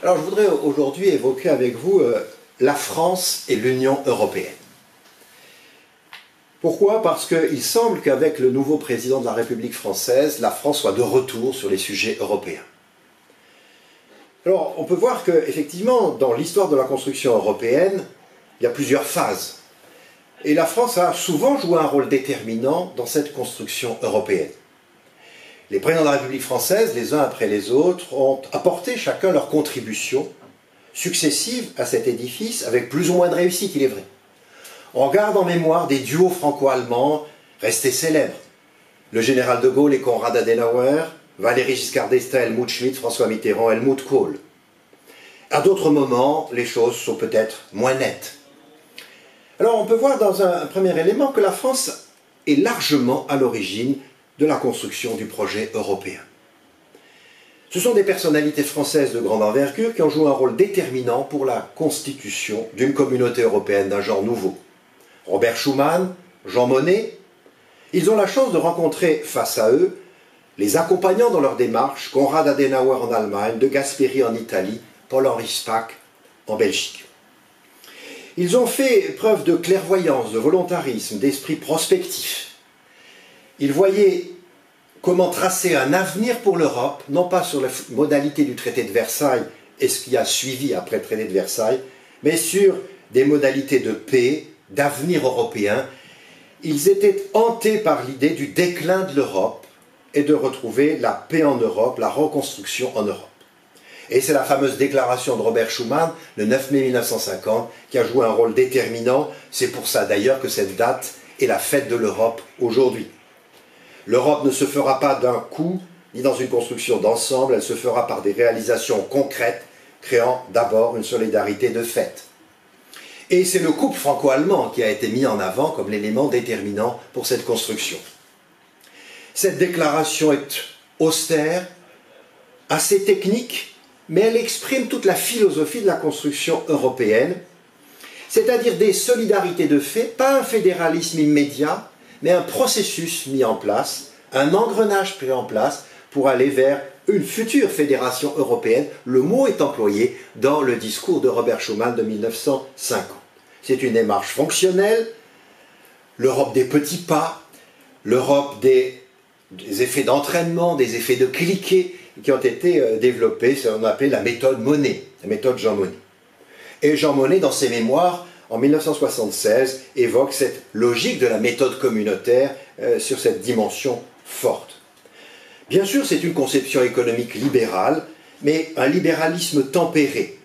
Alors je voudrais aujourd'hui évoquer avec vous la France et l'Union européenne. Pourquoi? Parce qu'il semble qu'avec le nouveau président de la République française, la France soit de retour sur les sujets européens. Alors on peut voir qu'effectivement, dans l'histoire de la construction européenne, il y a plusieurs phases. Et la France a souvent joué un rôle déterminant dans cette construction européenne. Les présidents de la République française, les uns après les autres, ont apporté chacun leur contribution successive à cet édifice, avec plus ou moins de réussite, il est vrai. On garde en mémoire des duos franco-allemands restés célèbres. Le général de Gaulle et Konrad Adenauer, Valéry Giscard d'Estaing, Helmut Schmidt, François Mitterrand, Helmut Kohl. À d'autres moments, les choses sont peut-être moins nettes. Alors on peut voir dans un premier élément que la France est largement à l'origine de la construction du projet européen. Ce sont des personnalités françaises de grande envergure qui ont joué un rôle déterminant pour la constitution d'une communauté européenne d'un genre nouveau. Robert Schuman, Jean Monnet, ils ont la chance de rencontrer face à eux les accompagnants dans leur démarche, Konrad Adenauer en Allemagne, De Gasperi en Italie, Paul-Henri Spaak en Belgique. Ils ont fait preuve de clairvoyance, de volontarisme, d'esprit prospectif. Ils voyaient comment tracer un avenir pour l'Europe, non pas sur les modalités du traité de Versailles et ce qui a suivi après le traité de Versailles, mais sur des modalités de paix, d'avenir européen. Ils étaient hantés par l'idée du déclin de l'Europe et de retrouver la paix en Europe, la reconstruction en Europe. Et c'est la fameuse déclaration de Robert Schuman, le 9 mai 1950, qui a joué un rôle déterminant. C'est pour ça d'ailleurs que cette date est la fête de l'Europe aujourd'hui. L'Europe ne se fera pas d'un coup, ni dans une construction d'ensemble, elle se fera par des réalisations concrètes, créant d'abord une solidarité de fait. Et c'est le couple franco-allemand qui a été mis en avant comme l'élément déterminant pour cette construction. Cette déclaration est austère, assez technique, mais elle exprime toute la philosophie de la construction européenne, c'est-à-dire des solidarités de fait, pas un fédéralisme immédiat, mais un processus mis en place, un engrenage pris en place pour aller vers une future fédération européenne. Le mot est employé dans le discours de Robert Schuman de 1950. C'est une démarche fonctionnelle, l'Europe des petits pas, l'Europe des effets d'entraînement, des effets de cliquet, qui ont été développés, ce qu'on appelle la méthode Monnet, la méthode Jean Monnet. Et Jean Monnet, dans ses mémoires, en 1976, évoque cette logique de la méthode communautaire sur cette dimension forte. Bien sûr, c'est une conception économique libérale, mais un libéralisme tempéré.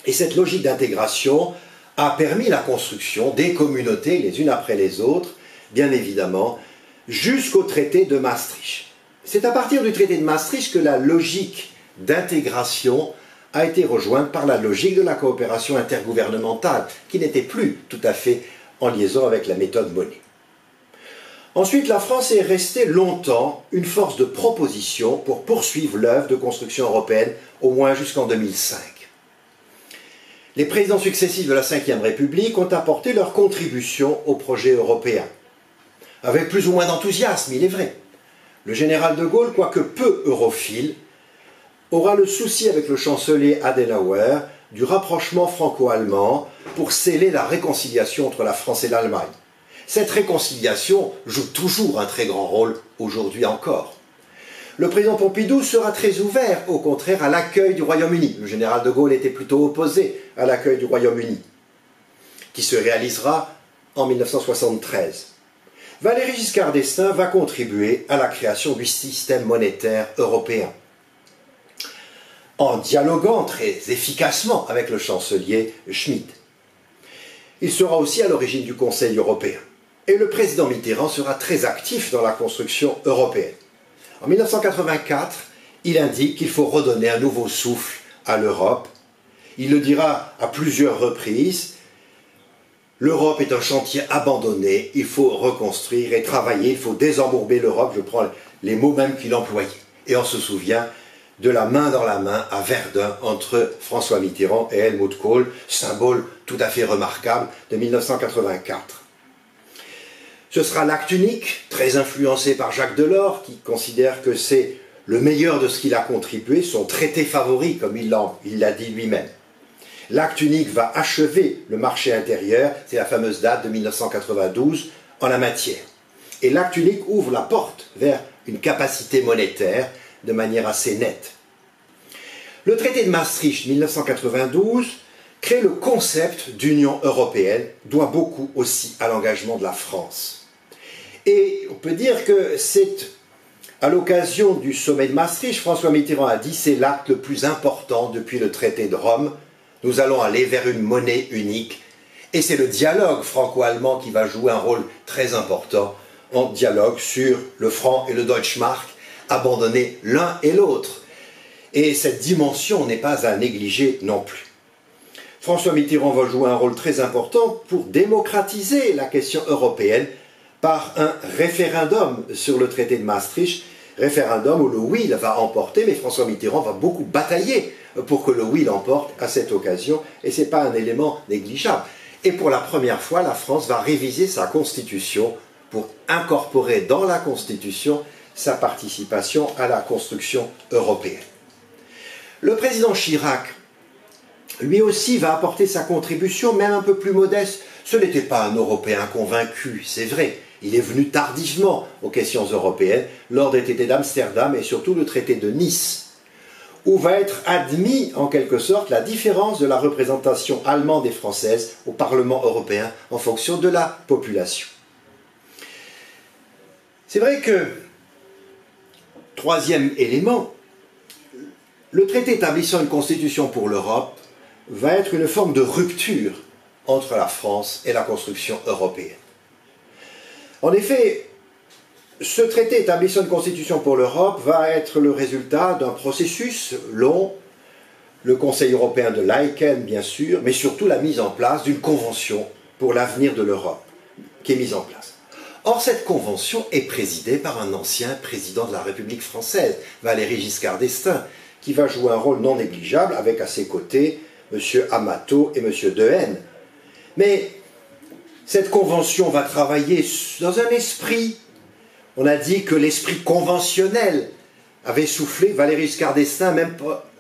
Et cette logique d'intégration a permis la construction des communautés, les unes après les autres, bien évidemment, jusqu'au traité de Maastricht. C'est à partir du traité de Maastricht que la logique d'intégration a été rejointe par la logique de la coopération intergouvernementale, qui n'était plus tout à fait en liaison avec la méthode Monnet. Ensuite, la France est restée longtemps une force de proposition pour poursuivre l'œuvre de construction européenne, au moins jusqu'en 2005. Les présidents successifs de la Ve République ont apporté leur contribution au projet européen, avec plus ou moins d'enthousiasme, il est vrai. Le général de Gaulle, quoique peu europhile, aura le souci avec le chancelier Adenauer du rapprochement franco-allemand pour sceller la réconciliation entre la France et l'Allemagne. Cette réconciliation joue toujours un très grand rôle aujourd'hui encore. Le président Pompidou sera très ouvert, au contraire, à l'accueil du Royaume-Uni. Le général de Gaulle était plutôt opposé à l'accueil du Royaume-Uni, qui se réalisera en 1973. Valéry Giscard d'Estaing va contribuer à la création du système monétaire européen, en dialoguant très efficacement avec le chancelier Schmidt. Il sera aussi à l'origine du Conseil européen. Et le président Mitterrand sera très actif dans la construction européenne. En 1984, il indique qu'il faut redonner un nouveau souffle à l'Europe. Il le dira à plusieurs reprises. L'Europe est un chantier abandonné, il faut reconstruire et travailler, il faut désembourber l'Europe, je prends les mots même qu'il employait. Et on se souvient de la main dans la main à Verdun entre François Mitterrand et Helmut Kohl, symbole tout à fait remarquable de 1984. Ce sera l'acte unique, très influencé par Jacques Delors, qui considère que c'est le meilleur de ce qu'il a contribué, son traité favori, comme il l'a dit lui-même. L'acte unique va achever le marché intérieur, c'est la fameuse date de 1992 en la matière. Et l'acte unique ouvre la porte vers une capacité monétaire de manière assez nette. Le traité de Maastricht 1992 crée le concept d'Union européenne, doit beaucoup aussi à l'engagement de la France. Et on peut dire que c'est à l'occasion du sommet de Maastricht, François Mitterrand a dit c'est l'acte le plus important depuis le traité de Rome. Nous allons aller vers une monnaie unique. Et c'est le dialogue franco-allemand qui va jouer un rôle très important en dialogue sur le franc et le Deutschmark, abandonner l'un et l'autre. Et cette dimension n'est pas à négliger non plus. François Mitterrand va jouer un rôle très important pour démocratiser la question européenne par un référendum sur le traité de Maastricht, référendum où le oui va emporter, mais François Mitterrand va beaucoup batailler pour que le oui l'emporte à cette occasion, et ce n'est pas un élément négligeable. Et pour la première fois, la France va réviser sa constitution pour incorporer dans la constitution sa participation à la construction européenne. Le président Chirac, lui aussi, va apporter sa contribution, même un peu plus modeste. Ce n'était pas un Européen convaincu, c'est vrai. Il est venu tardivement aux questions européennes, lors des traités d'Amsterdam et surtout le traité de Nice, où va être admis en quelque sorte la différence de la représentation allemande et française au Parlement européen en fonction de la population. C'est vrai que, troisième élément, le traité établissant une constitution pour l'Europe va être une forme de rupture entre la France et la construction européenne. En effet, ce traité établissant une constitution pour l'Europe va être le résultat d'un processus long, le Conseil européen de Laeken bien sûr, mais surtout la mise en place d'une convention pour l'avenir de l'Europe, qui est mise en place. Or, cette convention est présidée par un ancien président de la République française, Valéry Giscard d'Estaing, qui va jouer un rôle non négligeable avec à ses côtés M. Amato et M. Dehaene. Mais cette convention va travailler dans un esprit, on a dit que l'esprit conventionnel avait soufflé, Valéry Giscard d'Estaing même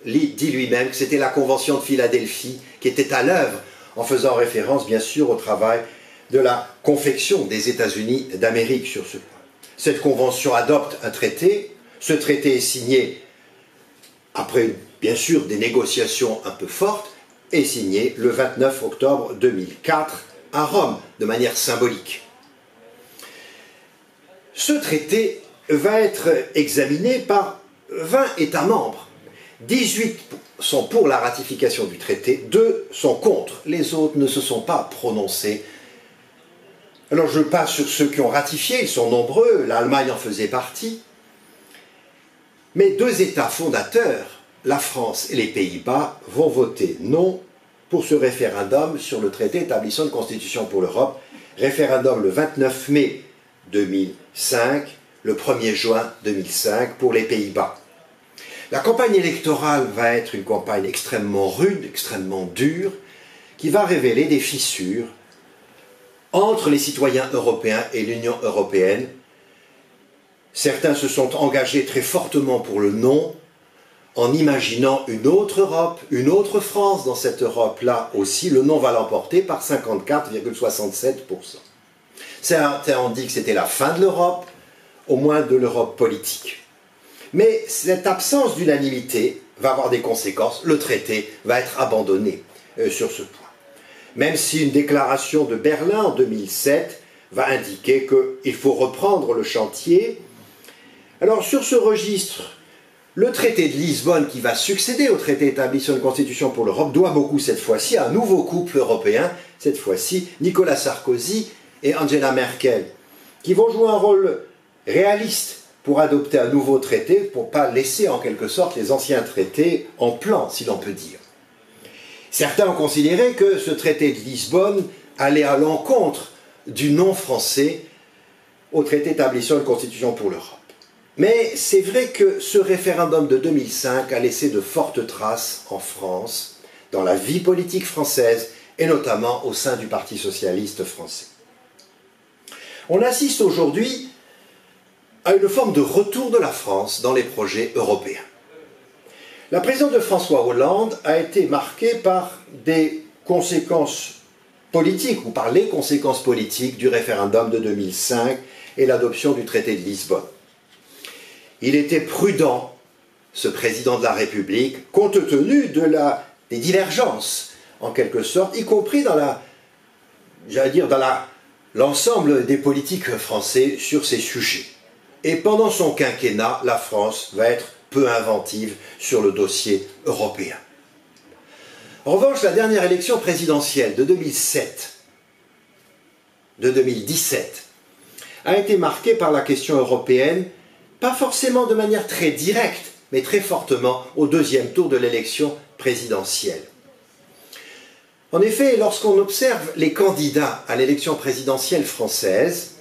dit lui-même que c'était la convention de Philadelphie qui était à l'œuvre, en faisant référence bien sûr au travail de la confection des États-Unis d'Amérique sur ce point. Cette convention adopte un traité, ce traité est signé après bien sûr des négociations un peu fortes, est signé le 29 octobre 2004 à Rome, de manière symbolique. Ce traité va être examiné par 20 États membres. 18 sont pour la ratification du traité, 2 sont contre. Les autres ne se sont pas prononcés. Alors je passe sur ceux qui ont ratifié, ils sont nombreux, l'Allemagne en faisait partie. Mais 2 États fondateurs, la France et les Pays-Bas, vont voter non pour ce référendum sur le traité établissant une constitution pour l'Europe, référendum le 29 mai 2005, le 1er juin 2005 pour les Pays-Bas. La campagne électorale va être une campagne extrêmement rude, extrêmement dure, qui va révéler des fissures entre les citoyens européens et l'Union européenne. Certains se sont engagés très fortement pour le non, en imaginant une autre Europe, une autre France dans cette Europe-là aussi. Le non va l'emporter par 54,67%. Certains ont dit que c'était la fin de l'Europe, au moins de l'Europe politique. Mais cette absence d'unanimité va avoir des conséquences. Le traité va être abandonné sur ce point. Même si une déclaration de Berlin en 2007 va indiquer qu'il faut reprendre le chantier. Alors sur ce registre, le traité de Lisbonne qui va succéder au traité établissant une constitution pour l'Europe doit beaucoup cette fois-ci à un nouveau couple européen, cette fois-ci Nicolas Sarkozy et Angela Merkel, qui vont jouer un rôle réaliste pour adopter un nouveau traité, pour ne pas laisser en quelque sorte les anciens traités en plan, si l'on peut dire. Certains ont considéré que ce traité de Lisbonne allait à l'encontre du non français au traité établissant une constitution pour l'Europe. Mais c'est vrai que ce référendum de 2005 a laissé de fortes traces en France, dans la vie politique française et notamment au sein du Parti socialiste français. On assiste aujourd'hui à une forme de retour de la France dans les projets européens. La présidence de François Hollande a été marquée par des conséquences politiques, ou par les conséquences politiques du référendum de 2005 et l'adoption du traité de Lisbonne. Il était prudent, ce président de la République, compte tenu des divergences, en quelque sorte, y compris dans l'ensemble des politiques français sur ces sujets. Et pendant son quinquennat, la France va être peu inventive sur le dossier européen. En revanche, la dernière élection présidentielle de 2017 a été marquée par la question européenne, pas forcément de manière très directe, mais très fortement au deuxième tour de l'élection présidentielle. En effet, lorsqu'on observe les candidats à l'élection présidentielle française,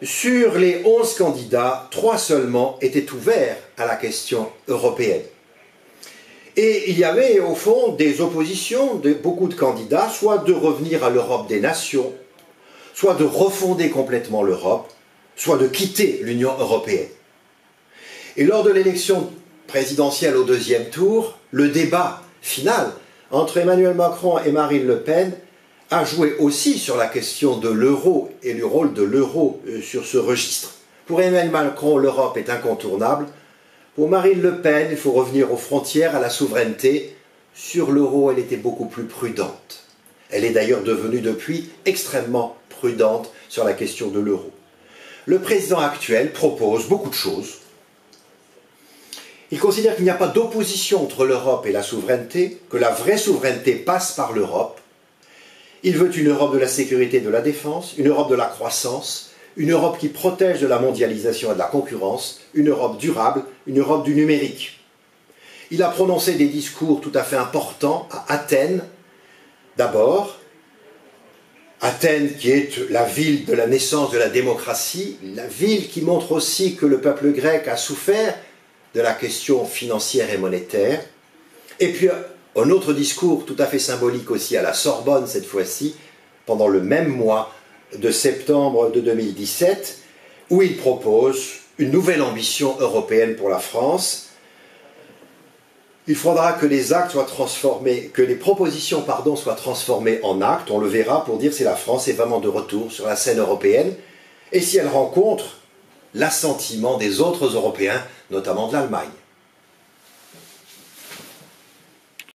sur les 11 candidats, 3 seulement étaient ouverts à la question européenne. Et il y avait au fond des oppositions de beaucoup de candidats, soit de revenir à l'Europe des nations, soit de refonder complètement l'Europe, soit de quitter l'Union européenne. Et lors de l'élection présidentielle au deuxième tour, le débat final entre Emmanuel Macron et Marine Le Pen a joué aussi sur la question de l'euro et du rôle de l'euro sur ce registre. Pour Emmanuel Macron, l'Europe est incontournable. Pour Marine Le Pen, il faut revenir aux frontières, à la souveraineté. Sur l'euro, elle était beaucoup plus prudente. Elle est d'ailleurs devenue depuis extrêmement prudente sur la question de l'euro. Le président actuel propose beaucoup de choses. Il considère qu'il n'y a pas d'opposition entre l'Europe et la souveraineté, que la vraie souveraineté passe par l'Europe. Il veut une Europe de la sécurité et de la défense, une Europe de la croissance, une Europe qui protège de la mondialisation et de la concurrence, une Europe durable, une Europe du numérique. Il a prononcé des discours tout à fait importants à Athènes. D'abord, Athènes qui est la ville de la naissance de la démocratie, la ville qui montre aussi que le peuple grec a souffert de la question financière et monétaire. Et puis un autre discours tout à fait symbolique aussi à la Sorbonne cette fois-ci, pendant le même mois de septembre de 2017, où il propose une nouvelle ambition européenne pour la France. Il faudra que les actes soient transformés, que les propositions, soient transformées en actes, on le verra, pour dire si la France est vraiment de retour sur la scène européenne, et si elle rencontre l'assentiment des autres Européens, notamment de l'Allemagne.